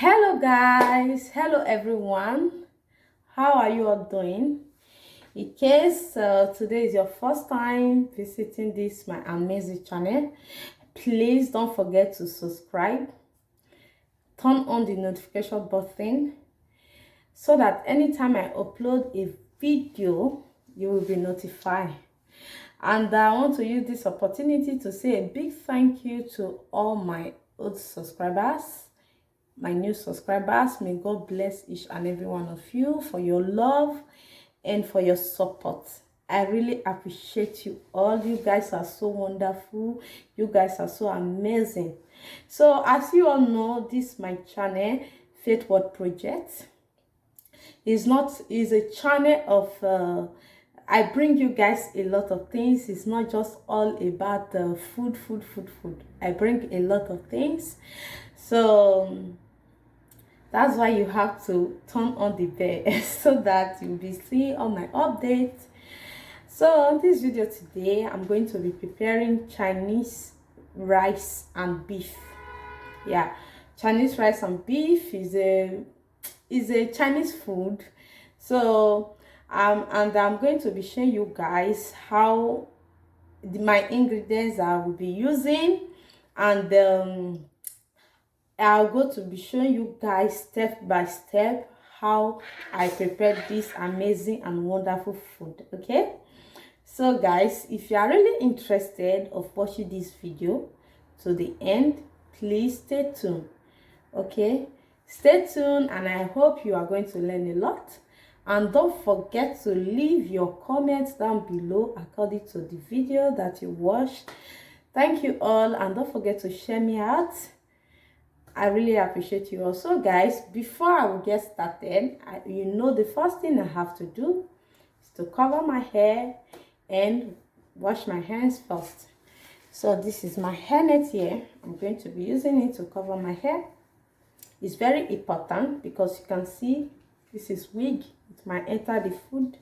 Hello guys, hello everyone. How are you all doing? In case today is your first time visiting this my amazing channel, please don't forget to subscribe, turn on the notification button so that anytime I upload a video you will be notified. And I want to use this opportunity to say a big thank you to all my old subscribers, my new subscribers. May God bless each and every one of you for your love and for your support. I really appreciate you all. You guys are so wonderful. You guys are so amazing. So as you all know, this my channel, Faithworld Project, is a channel of I bring you guys a lot of things. It's not just all about food. I bring a lot of things. So that's why you have to turn on the bell so that you'll be seeing all my updates. So in this video today, I'm going to be preparing Chinese rice and beef. Yeah, Chinese rice and beef is a Chinese food. So and I'm going to be showing you guys how my ingredients I will be using, and I'll go to be showing you guys step by step how I prepared this amazing and wonderful food. Okay, so guys, if you are really interested of watching this video to the end, please stay tuned. Okay, stay tuned, and I hope you are going to learn a lot. And don't forget to leave your comments down below according to the video that you watched. Thank you all, and don't forget to share me out. I really appreciate you also, guys. Before I will get started, the first thing I have to do is to cover my hair and wash my hands first. So this is my hairnet here. I'm going to be using it to cover my hair. It's very important because you can see this is wig. It might enter the food,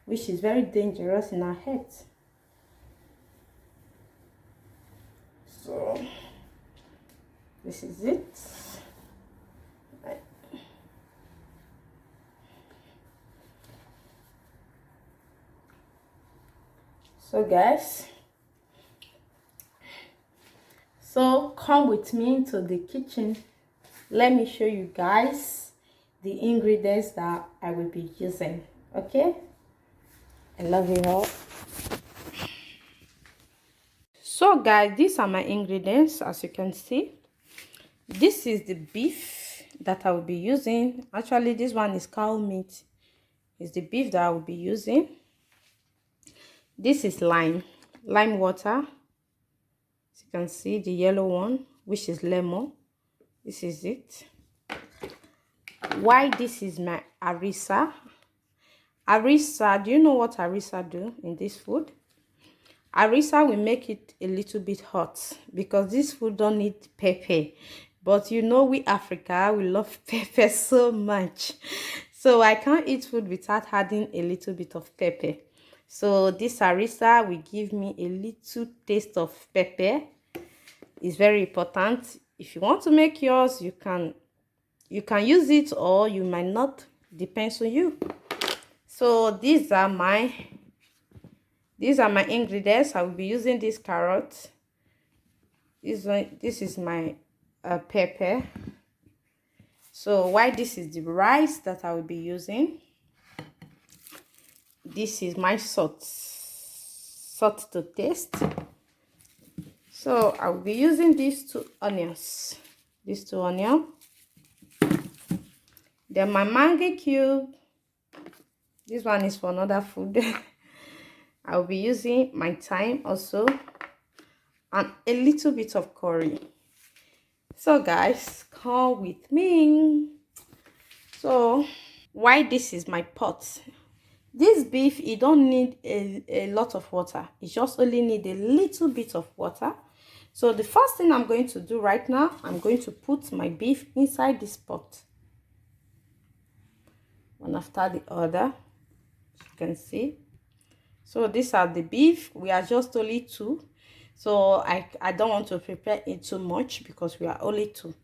which is very dangerous in our heads. So this is it. Right. So guys, come with me to the kitchen. Let me show you guys the ingredients that I will be using. Okay, I love you all. So guys, these are my ingredients. As you can see, this is the beef that I will be using. Actually, this one is cow meat. It's the beef that I will be using. This is lime water. As you can see, the yellow one, which is lemon. This is it. Why this is my harissa. Do you know what harissa do in this food? Harissa will make it a little bit hot because this food don't need pepper. But you know, we Africa, we love pepper so much. So I can't eat food without adding a little bit of pepper. So this harissa will give me a little taste of pepper. It's very important. If you want to make yours, you can use it, or you might not. Depends on you. So these are my ingredients. I will be using this carrot. This is my pepper. So why this is the rice that I will be using. This is my salt to taste. So I will be using these two onions. Then my mango cube. This one is for another food. I will be using my thyme also, and a little bit of curry. So guys, come with me. So why this is my pot. This beef, it don't need a lot of water. It just only need a little bit of water. So the first thing I'm going to do right now, I'm going to put my beef inside this pot, one after the other, as you can see. So these are the beef. We are just only two, so I don't want to prepare it too much because we are only two.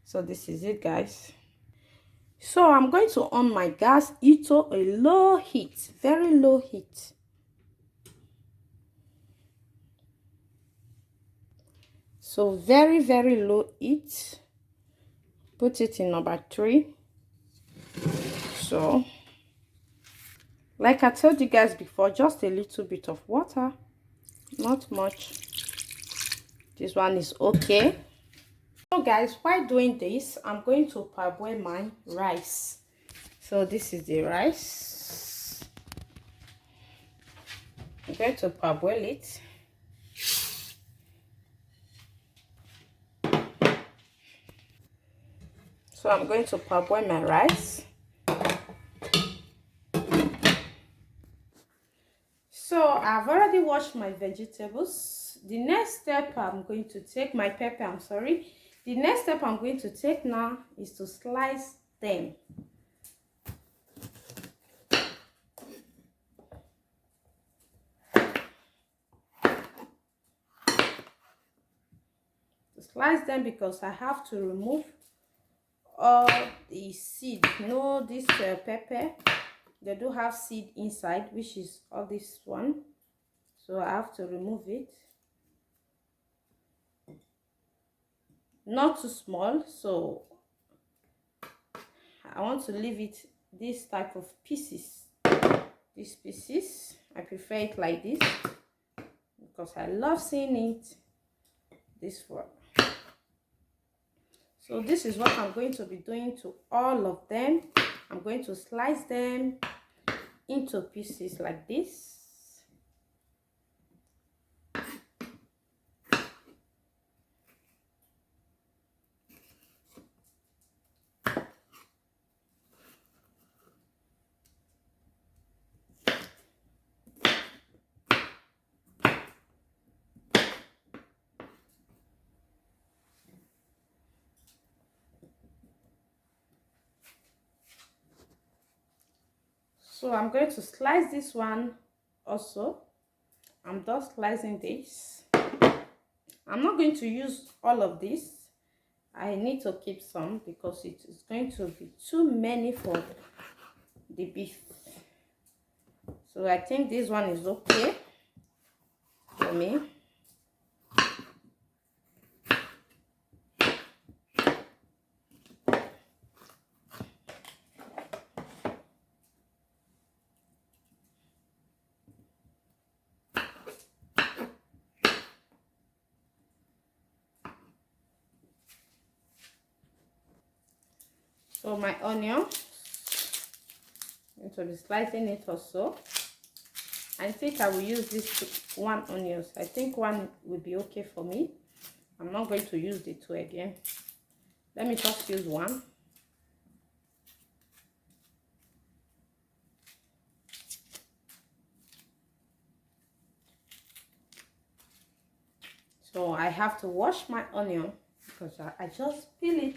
So this is it, guys. So I'm going to on my gas into a low heat, very low heat. So very, very low heat. Put it in number 3. So like I told you guys before, just a little bit of water, not much. This one is okay. So guys, while doing this, I'm going to parboil my rice. So this is the rice. I'm going to parboil it. So I'm going to parboil my rice. So I've already washed my vegetables. The next step I'm going to take, my pepper, I'm sorry. The next step I'm going to take now is to slice them. Slice them because I have to remove all the seed. You know, this pepper, they do have seed inside, which is all this one. So I have to remove it. Not too small, so I want to leave it this type of pieces. These pieces, I prefer it like this because I love seeing it this way. So this is what I'm going to be doing to all of them. I'm going to slice them into pieces like this. So I'm going to slice this one also. I'm just slicing this. I'm not going to use all of this. I need to keep some because it is going to be too many for the beef. So I think this one is okay for me. So my onion, I'm going to be slicing it also. I think I will use this 1 onion. I think 1 will be okay for me. I'm not going to use the 2 again. Let me just use 1. So I have to wash my onion because I just peel it.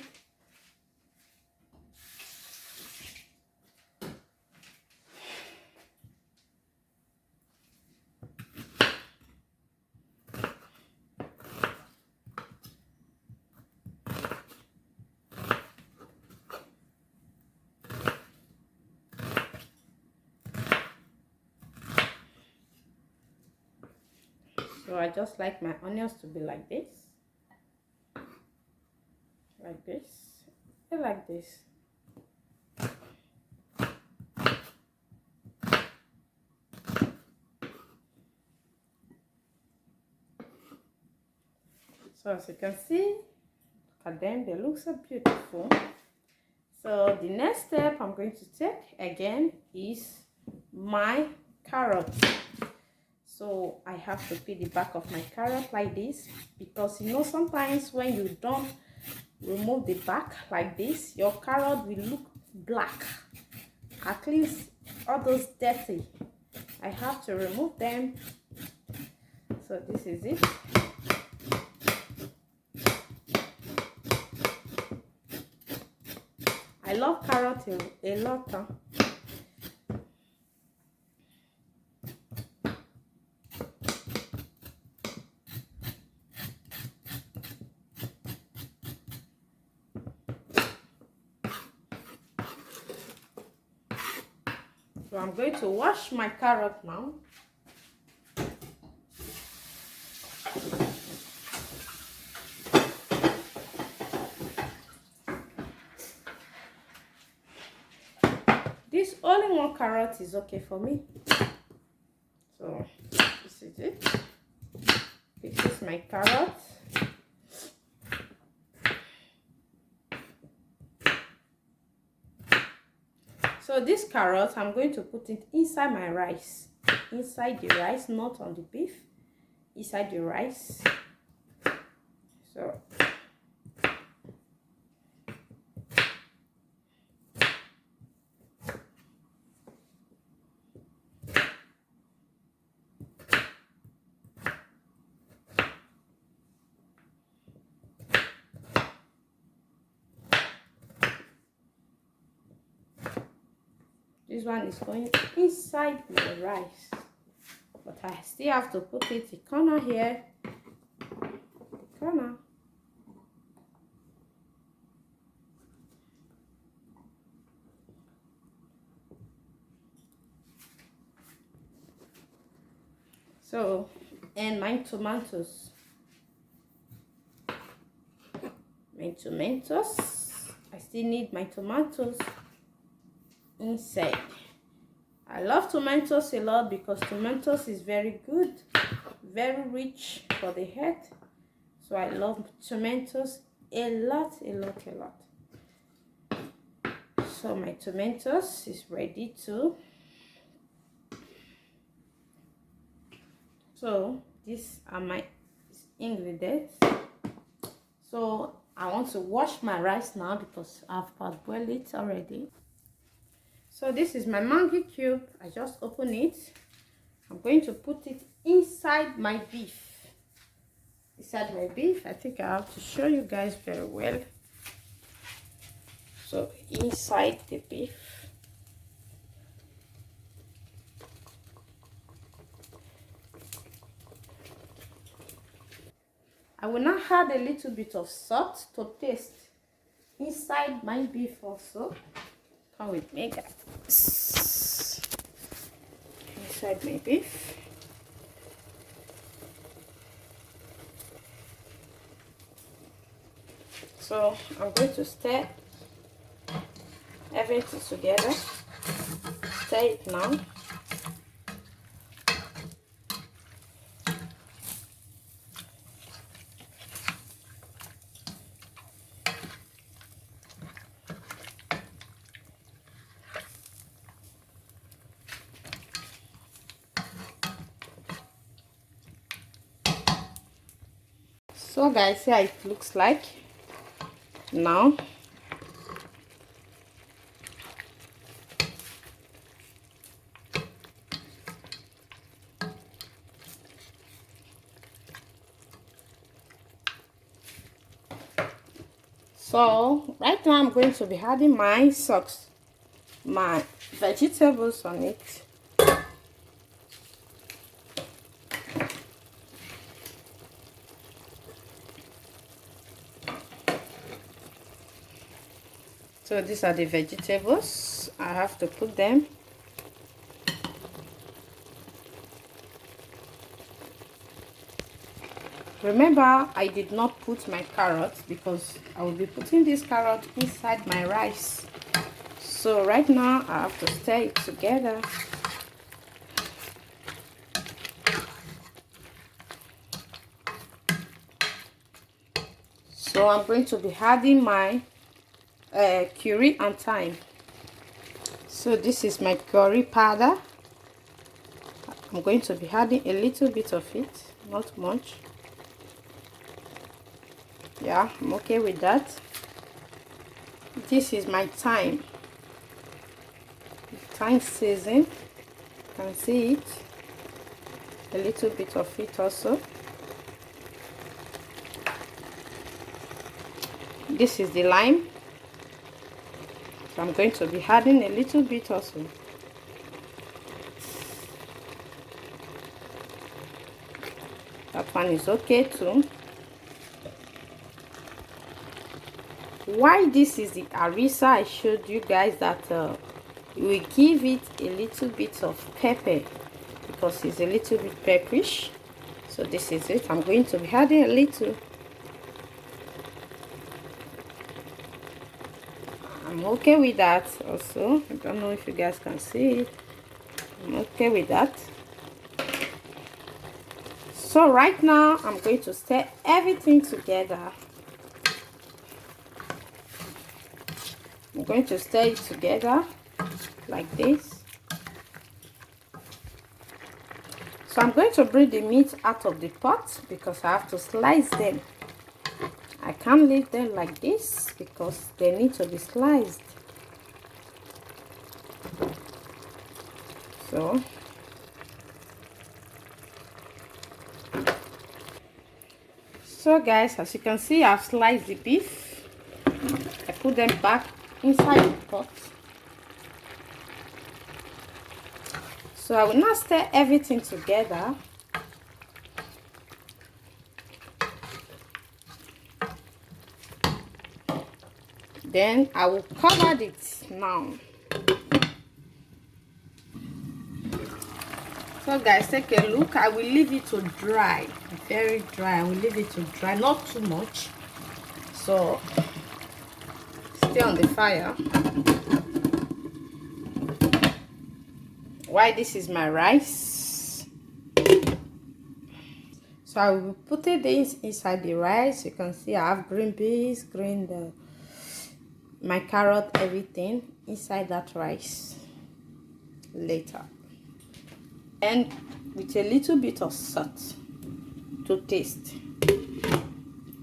So I just like my onions to be like this. Like this. Like this. So as you can see, look at them, they look so beautiful. So the next step I'm going to take again is my carrot. So I have to peel the back of my carrot like this because you know sometimes when you don't remove the back like this, your carrot will look black. At least all those dirty, I have to remove them. So this is it. I love carrot a lot. So I'm going to wash my carrot now. This only one carrot is okay for me. So this is it. This is my carrot. So this carrot, I'm going to put it inside my rice. Inside the rice, not on the beef. Inside the rice. So this one is going inside my rice, but I still have to put it the corner here, the corner. So, and my tomatoes. I still need my tomatoes inside. I love tomatoes a lot because tomatoes is very good, very rich for the head. So I love tomatoes a lot. So my tomatoes is ready too. So these are my ingredients. So I want to wash my rice now because I've parboiled it already. So this is my mango cube. I just open it. I'm going to put it inside my beef. Inside my beef. I think I have to show you guys very well. So inside the beef. I will now add a little bit of salt to taste inside my beef also. Come with me, guys. Inside my beef. So I'm going to stir everything together. Stir it now. So guys, see how it looks like now. So right now I'm going to be adding my socks, my vegetables on it. So these are the vegetables. I have to put them. Remember, I did not put my carrots because I will be putting this carrot inside my rice. So right now I have to stir it together. So I'm going to be adding my curry and thyme. So this is my curry powder. I'm going to be adding a little bit of it, not much. Yeah, I'm okay with that. This is my thyme. Thyme season. You can see it. A little bit of it also. This is the lime. So I'm going to be adding a little bit also. That one is okay too. Why this is the harissa, I showed you guys that we give it a little bit of pepper because it's a little bit pepperish. So this is it. I'm going to be adding a little. I'm okay with that also. I don't know if you guys can see it. I'm okay with that. So right now I'm going to stir everything together. I'm going to stir it together like this. So I'm going to bring the meat out of the pot because I have to slice them. I can't leave them like this because they need to be sliced. So guys, as you can see, I've sliced the beef. I put them back inside the pot. So I will now stir everything together. Then I will cover it now. So guys, take a look. I will leave it to dry, very dry. I will leave it to dry, not too much. So stay on the fire. Why this is my rice. So I will put it inside the rice. You can see I have green beans, my carrot, everything inside that rice later. And with a little bit of salt to taste.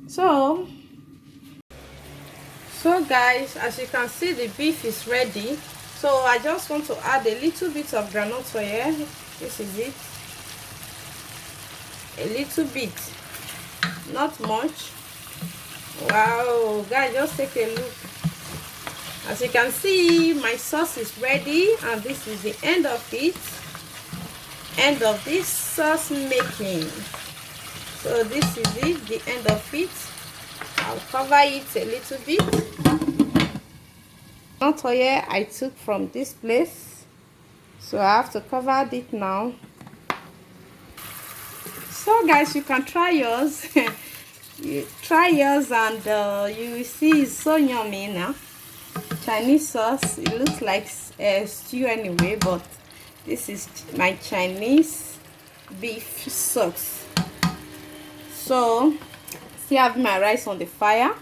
So guys, as you can see, the beef is ready. So I just want to add a little bit of groundnut oil. This is it. A little bit, not much. Wow, guys, just take a look. As you can see, my sauce is ready, and this is the end of it. End of this sauce making. So this is it, the end of it. I'll cover it a little bit. Not oil I took from this place, so I have to cover it now. So guys, you can try yours. You try yours and you will see it's so yummy now. Chinese sauce, it looks like stew anyway, but this is my Chinese beef sauce. So still have my rice on the fire.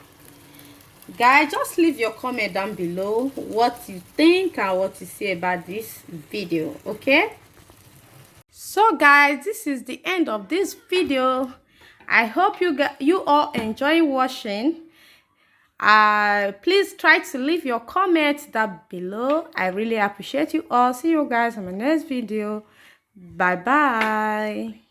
Guys, just leave your comment down below what you think and what you say about this video, okay? So guys, this is the end of this video. I hope you all enjoy watching. Please try to leave your comments down below. I really appreciate you all. See you guys in my next video. Bye bye.